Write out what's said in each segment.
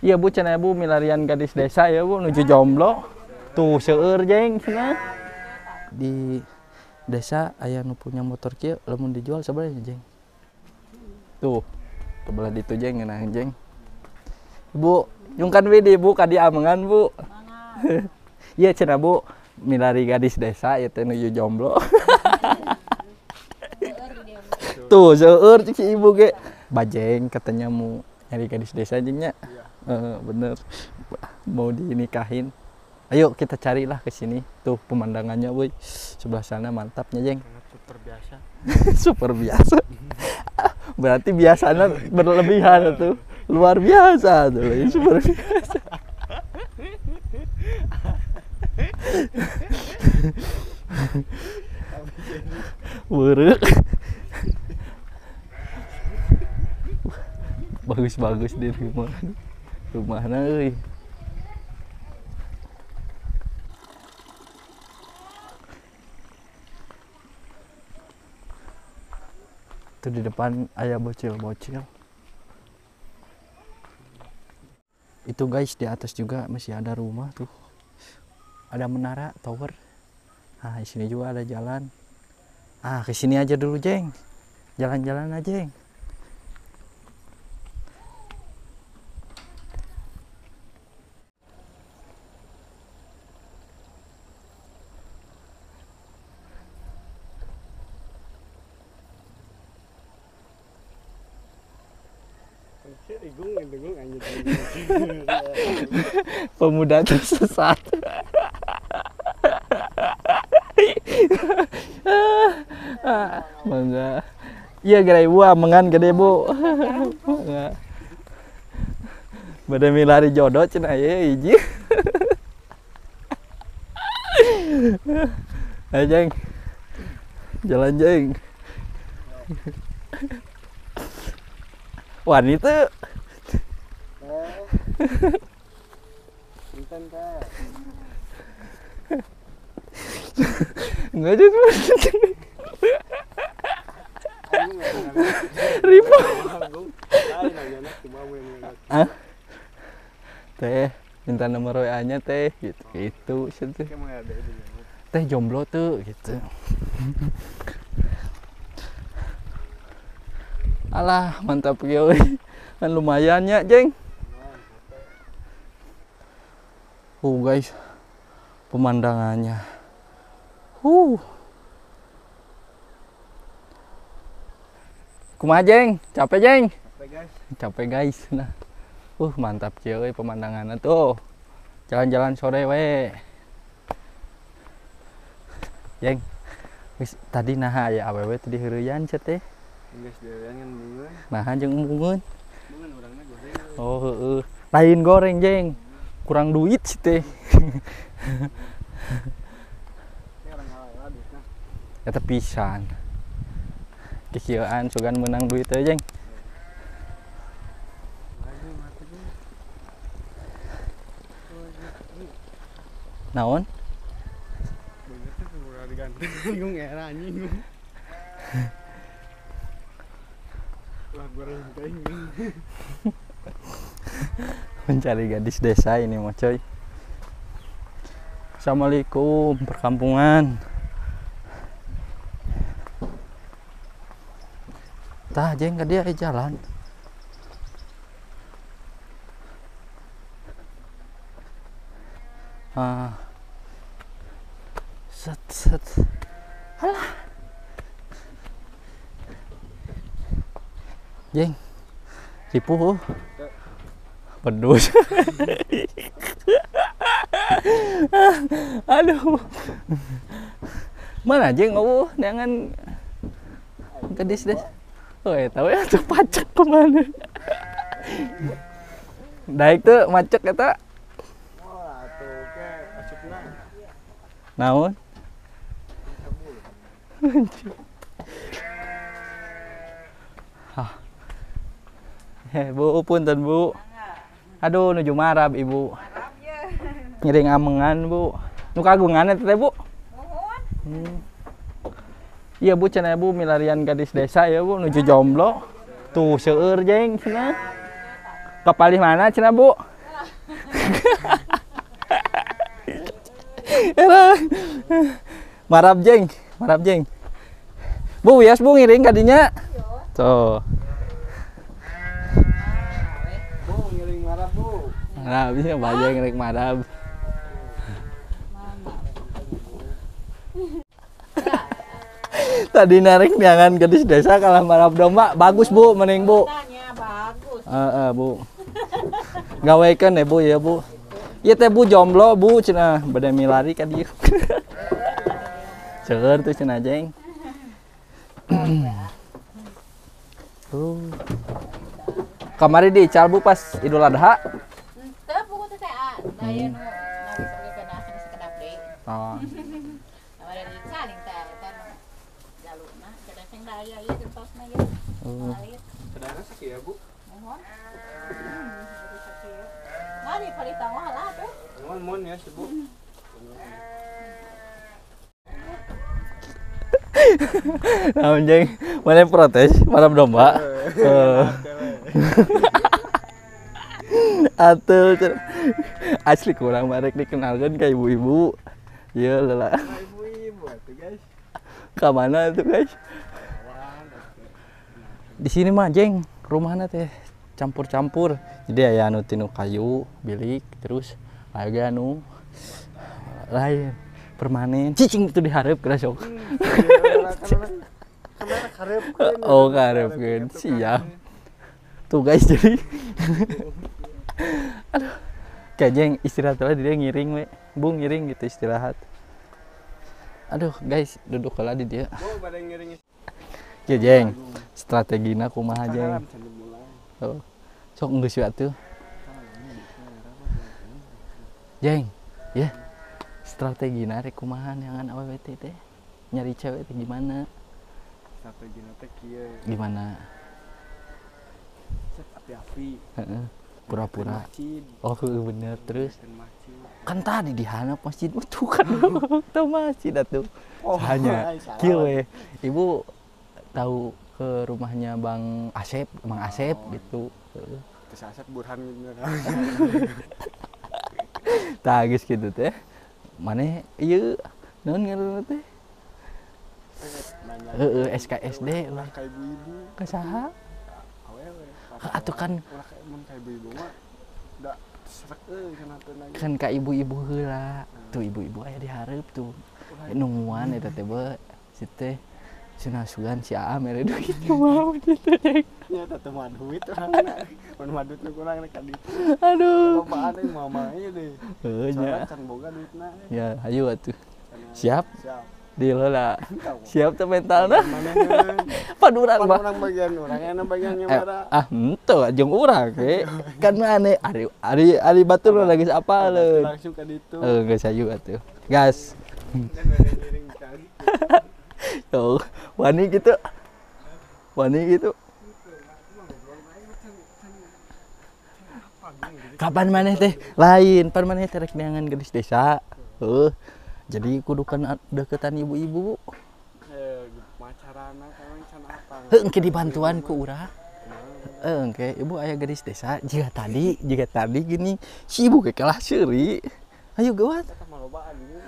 Iya Bu, cenah Bu milarian gadis desa ya Bu menuju jomblo. Tuh seueur jeng cenah. Di desa aya nu punya motor kieu lamun dijual sabaraha jeng? Tuh. Kebelah ditu jeng ngeunah jeng. Bu, nyungkan widi Bu ka diamengan Bu. Iya cenah Bu, milari gadis desa ieu teh nuju jomblo. Tuh seueur si ibu ge. Bajeng katanya mau nyari gadis desa jengnya. Bener. Mau dinikahin. Ayo kita carilah ke sini. Tuh pemandangannya woi. Sebelah sana mantapnya jeng. Super biasa. Super biasa. Berarti biasanya berlebihan tuh. Luar biasa tuh. Super biasa. Buruk. Bagus-bagus di rumah. Rumahna euy. Tuh di depan aya bocil-bocil. Itu guys di atas juga masih ada rumah tuh. Ada menara tower. Nah, di sini juga ada jalan. Ah, ke sini aja dulu, Jeng. Jalan-jalan aja, Jeng. Pemuda tersesat. Mangga. Iya gerai buah mengan gede Bu. Bade milari jodoh cenah ye hiji. Ayo Jeng. Jalan Jeng. Wanita. Enggak juga. Ribu. Ah? Teh, minta nomor WA-nya teh, gitu situ. Teh jomblo tuh, gitu. Alah, mantap ya, kan lumayan ya, Jeng. Guys, pemandangannya. Kumaha Jeng? Capek Jeng? Capek guys. Capek guys. Nah, mantap cuy pemandangannya tuh. Jalan-jalan sore we. Jeng, tadi nah ya awewe tadi heureyan cenah teh. Geus deureun kan bungeun. Nah jeung bungeun. Bungeun urangna goreng. Oh heueuh. Lain goreng Jeng. Kurang duit sih teh. Eta pisan. Kikieuan sugan menang duit teh Jeng. Naon? Bingung era anjing. Lah goreng teh. Mencari gadis desa ini mah coy. Assalamualaikum perkampungan. Tah Jeng ka dia jalan. Set. Alah. Jeng. Ripuh. Pedus. Aduh. Mana Jeng jangan gadis deh. Oh, tahu ya tuh pacak kemana? Daik tuh macet kata. Wah, tuh ke asupna. Naon? Bu punten Bu. Aduh nuju marab Ibu. Ngiring amengan Bu. Nu kagungan teh Bu. Iya Bu cenah Bu milarian gadis desa ya Bu nuju jomblo. Tuh seueur Jeng cenah. Kapalih mana cenah Bu? Era. Marab jeng, marab jeng. Bu, yes Bu ngiring kadinya. Tuh. Bu, ngiring marah Bu. Marab bisa baja ngiring marab. Tadi narik jangan gadis desa kalah marab domba. Bagus Bu, mending Bu. Bagus. Bu. Gawekeun deh Bu ya Bu. Ieu teh Bu jomblo Bu cenah bade milari ka dieu. Seueur tuh cenah jeng. Kamari diical Bu pas Idul Adha. Teu buku teh daya nu nabis oge kana sekedap deui. Oh. Ada di saling teh eta jalurna kada sing daya ieu gentosna ge. Alit. Saudara sakit ya Bu? Mohon. Mari parita mah lah tuh. Mohon ya si Bu. Nah, jeng, mana protes marab domba? Atuh, asli kurang barek dikenalkan ke ibu-ibu. Iya lelah. Ibu-ibu atuh guys. Ke mana tuh guys? Di sini mah jeng, rumahna teh campur-campur. Jadi aya anu tinu kayu, bilik, terus aya anu lain permanen. Cicing itu diharap kena sok. Kamera karepkeun. Oh, karepkeun. Siap. Tuh guys jadi. Aduh. Kajeng istirahat lah dia ngiring we. Bu ngiring gitu istirahat. Aduh guys, duduk heula di dia. Bu pada ngiring. Ya jeng. Strategina kumaha jeng. Oh. Sok geus we atuh. Jeng. Ya. Strategina rek kumaha neangan awewe teh? Nyari cewek teh gimana? Strategina teh kieu. Gimana? Cek api-api. Heeh. Pura-pura. Masjid. Oh, bener terus. Masjid. Kan tadi di handap masjid tuh kan tuh masjid atuh. Oh, Hanya salah. kieu we. Ibu tahu ke rumahnya Bang Asep gitu. Terus Asep Burhan gitu. Tah geus kitu teh. Maneh ieu naon ngaranna teh? Heeh, SKSD ulah Kayak ibu-ibu. ka saha? Awewe. Atuh kan Ulah kayak mun kayak ibu-ibu mah da srek cenah teh lagi. kan ka ibu-ibu heula. Tuh ibu-ibu aya di hareup tuh. Nungguan eta teh be. Si teh sunasugan si Aam mere duit mau gitu deh. Nya teh mah duit urangna. Mun mah duit kurang rek ka ditu. Aduh. Lobaan deui mamanya deh. Heuh nya. Soalnya can boga duitna. Ya, ayo atuh. Siap? Siap. Deal lah. Siap teh mentalna. Manehna. Padurang Pan bah. urang bagian urang aya bagian nyamara. Henteu jeung urang ge. Kan maneh ari batur lagi apaleun. Langsung ka ditu. Geus ayo atuh. Gas. Dan ada ngiring kali. Tuh, wani gitu. Wani gitu. Kapan maneh teh? Lain, pan maneh teh rek neangan gadis desa. Jadi kudukan deketan ibu-ibu. Macarana kan can apa? Engke dibantuan ku urang. Engke ibu aya gadis desa jika tadi gini si ibu kekelah seuri. Ayo gawat. Eta mah lobaan ieu.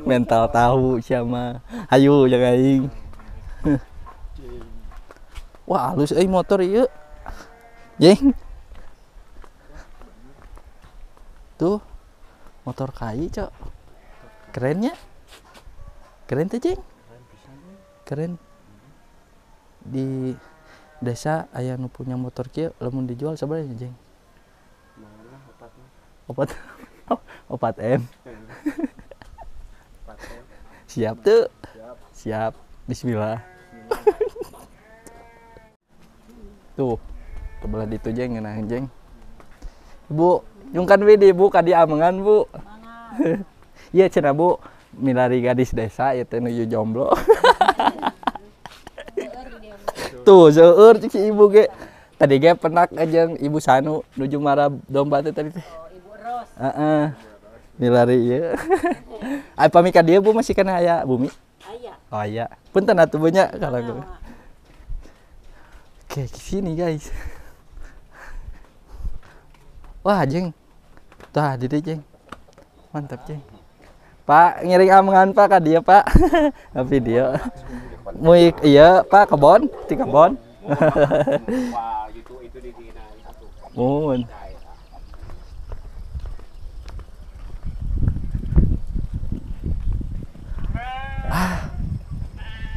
Mental tahu siapa. Ayo jangan aing. Wah, halus euy motor ieu. Jeng. Tuh. Motor kai, Cok. Kerennya. Keren tuh, Jeng. Keren. Di desa aya nu punya motor kieu lamun dijual sabaraha Jeng? Mana opatna? Opat. Opat M. 4M. Siap tuh. Siap. Siap. Bismillah. Tuh. Sebelah ditu Jeng ngeunah Jeng. Bu, nyungkan we di Bu ka di amengan Bu. Mana? Iya cenah Bu, milari gadis desa ieu teh nuju jomblo. Tuh, seueur si ibu ge. Tadi ge penak ajeng ibu Sanu nuju marab domba teh tadi teh. Oh, Ibu Ros. Heeh. Milari ieu. Ai pami ka dieu Bu masih kana aya bumi. Aya. Oh iya. Punten atuh banyak kalau gue. Oke, sini guys. Wah, Jeng. Tah, di dieu, Jeng. Mantap, Jeng. Pak, ngiring amangan Pak ka dieu, Pak. Video. Muik iya, Pak, kebon, di kebon. Wah, gitu itu di dina itu. Mun.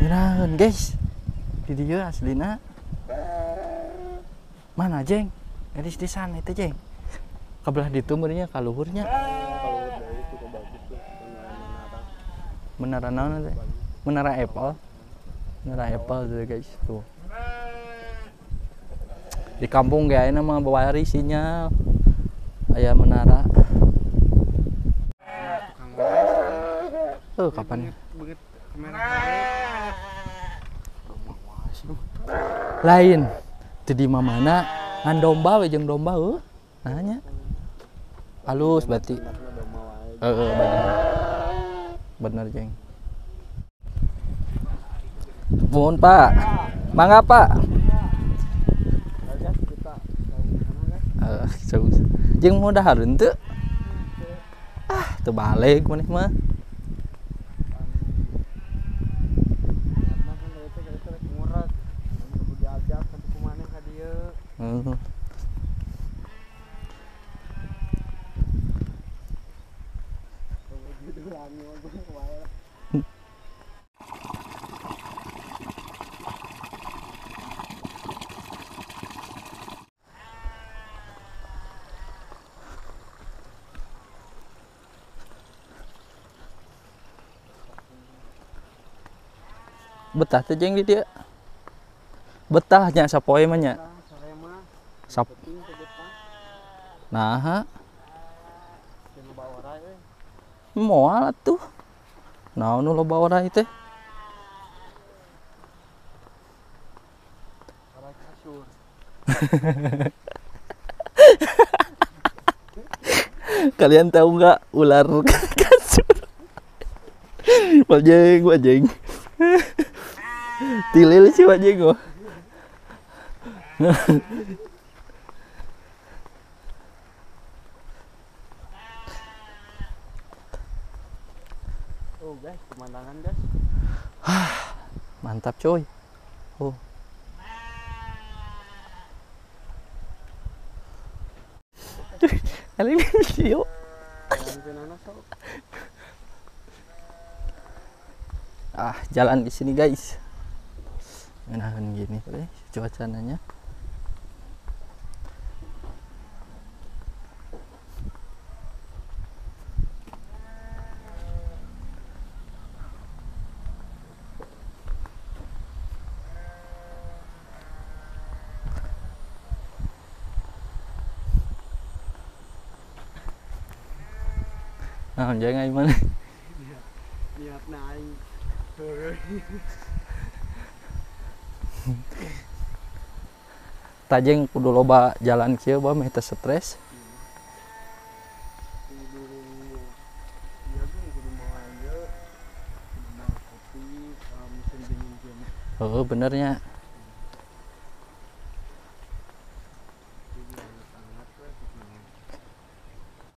Ngiraeun, guys. Di dieu aslina. Mana, Jeng? Gadis di sana itu, Jeng. Kabelah ditu meureunnya ka luhurnya. Kalau dari itu kok bagus tuh menara. Menara naon teh? Menara Apple. Menara Apple tuh, guys, tuh. Di kampung ge ayeuna mah bawari sinyal. Aya menara. Kapan? Begitu kamera. Lain. Teu di mana ngan domba we jeung domba heuh. Nanya. Halus berarti. Bener. Bener, Jeng. Mohon, Pak. Mangga, Pak. Jeung mau dahareun teu? Teu balik maneh mah. Betah teh, Jeng, di dieu. Betah nya sapoe mah nya. Sap. Nah, moal atuh. Naon nu loba warai teh? Kalian tahu nggak ular kasur? Wajeng. Tilil sih wajeng gua. Oh, guys, pemandangan, guys. Mantap, coy. Oh. Kali ini video. Jalan di sini, guys. Enakan gini, cuacanya. Nah, jangan gimana? Niat naik. Tajeng kudu loba jalan kieu bae meh teu stres. Oh, benernya.